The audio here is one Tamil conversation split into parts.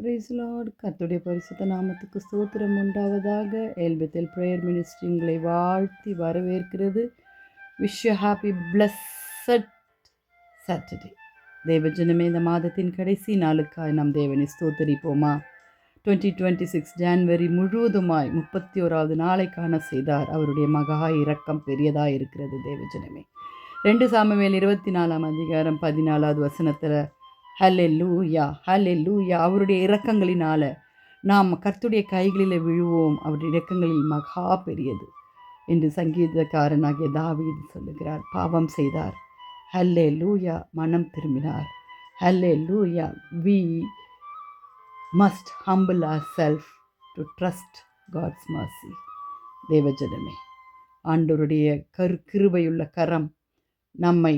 Price Lord. கர்த்தருடைய பரிசுத்த நாமத்துக்கு ஸ்தோத்திரம் உண்டாவதாக. எல்பெத்தேல் பிரேயர் மினிஸ்ட்ரி உங்களை வாழ்த்தி வரவேற்கிறது. Wish you happy blessed Saturday. தேவஜனமே, இந்த மாதத்தின் கடைசி நாளுக்காய் நம் தேவனை ஸ்தோத்தரிப்போமா? 2026 ஜான்வரி முழுவதுமாய் 31வது நாளை காண செய்தார். அவருடைய மகா இரக்கம் பெரியதாக இருக்கிறது. தேவஜனமே, 2 சாமுவேல் 24ஆம் அதிகாரம் 14வது வசனத்தில் ஹல்லேலூயா ஹல்லேலூயா, அவருடைய இரக்கங்களினால நாம் கர்த்தருடைய கைகளில் விழுவோம், அவருடைய இரக்கங்களில் மகா பெரியது என்று சங்கீதக்காரனாகிய தாவீது சொல்லுகிறார். பாவம் செய்தார், ஹல்லேலூயா, மனம் திரும்பினார், ஹல்லேலூயா. we must humble ourselves to trust God's mercy. தேவஜனமே, ஆண்டவருடைய கிருபையுள்ள கரம், நம்மை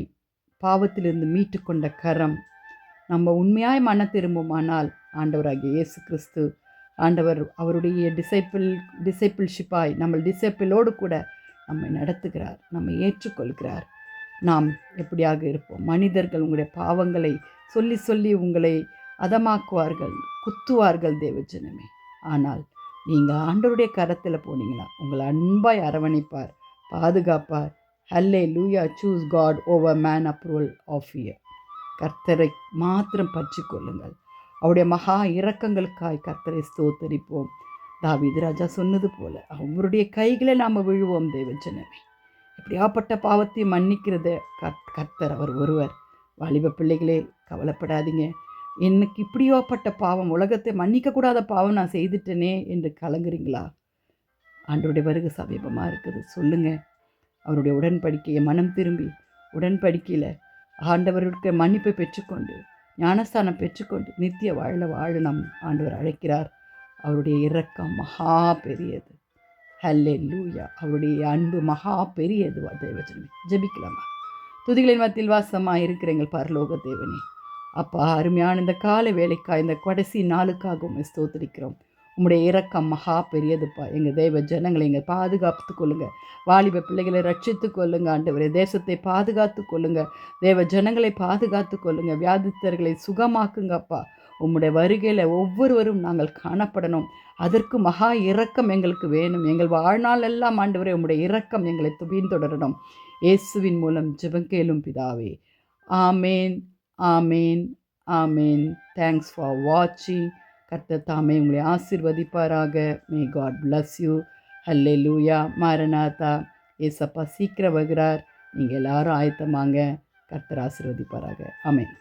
பாவத்திலிருந்து மீட்டு கொண்ட கரம், நம்ம உண்மையாய் மன திரும்புமானால் ஆண்டவராகிய இயேசு கிறிஸ்து ஆண்டவர் அவருடைய டிசைப்பிள்ஷிப்பாய் நம்ம டிசைப்பிளோடு கூட நம்மை நடத்துகிறார், நம்மை ஏற்றுக்கொள்கிறார். நாம் எப்படியாக இருப்போம்? மனிதர்கள் உங்களுடைய பாவங்களை சொல்லி சொல்லி உங்களை அதமாக்குவார்கள், குத்துவார்கள் தேவஜனமே. ஆனால் நீங்கள் ஆண்டவருடைய கரத்தில் போனீங்களா, உங்களை அன்பாய் அரவணைப்பார், பாதுகாப்பார். Hallelujah. Choose God over man approval of fear. கர்த்தரை மாத்திரம் பற்றி கொள்ளுங்கள். அவருடைய மகா இரக்கங்களுக்காய் கர்த்தரை ஸ்தோத்தரிப்போம். தாவீது ராஜா சொன்னது போல அவருடைய கைகளை நாம் விழுவோம். தேவஜனமே, எப்படியாப்பட்ட பாவத்தை மன்னிக்கிறது கர்த்தர் அவர் ஒருவர். வாலிப பிள்ளைகளே, கவலைப்படாதீங்க. எனக்கு இப்படியாப்பட்ட பாவம், உலகத்தை மன்னிக்கக்கூடாத பாவம் நான் செய்துட்டேனே என்று கலங்குறீங்களா? ஆண்டவருடைய வருகை சமீபமாக இருக்குது. சொல்லுங்கள், அவருடைய உடன்படிக்கையை மனம் திரும்பி உடன்படிக்கையில் ஆண்டவருக்கு மன்னிப்பை பெற்றுக்கொண்டு ஞானஸ்தானம் பெற்றுக்கொண்டு நித்திய வாழ நம் ஆண்டவர் அழைக்கிறார். அவருடைய இரக்கம் மகா பெரியது. ஹல்லேலூயா. அவருடைய அன்பு மகா பெரியது. தேவஜனமே, ஜெபிக்கலாமா? துதிகளின் மத்தியில் வாசமாக இருக்கிற எங்கள் பரலோக தேவனே, அப்பா, அருமையான இந்த கால வேலைக்காக, இந்த கடைசி நாளுக்காக உண்மை ஸ்தோத்திரிக்கிறோம். உம்முடைய இரக்கம் மகா பெரியதுப்பா. எங்கள் தேவ ஜனங்களை எங்கள் பாதுகாத்து கொள்ளுங்கள். வாலிப பிள்ளைகளை ரட்சித்து கொள்ளுங்க ஆண்டவரே. தேசத்தை பாதுகாத்து கொள்ளுங்க. தேவ ஜனங்களை பாதுகாத்து கொள்ளுங்க. வியாதித்தர்களை சுகமாக்குங்கப்பா. உம்முடைய வருகையில் ஒவ்வொருவரும் நாங்கள் காணப்படணும். அதற்கு மகா இரக்கம் எங்களுக்கு வேணும். எங்கள் வாழ்நாள் எல்லாம் ஆண்டவரே உம்முடைய இரக்கம் எங்களை பின்தொடரணும். இயேசுவின் மூலம் ஜெபங்கேளும் பிதாவே. ஆமேன், ஆமேன், ஆமேன். தேங்க்ஸ் ஃபார் வாட்சிங். கர்த்தர் தாமே உங்களை ஆசீர்வதிப்பாராக. May God bless you. Hallelujah. மாரநாதா. ஏசப்பா சீக்கிரம் வருகிறார். நீங்கள் எல்லாரும் ஆயத்தமாங்க. கர்த்தர் ஆசீர்வதிப்பாராக. ஆமென்.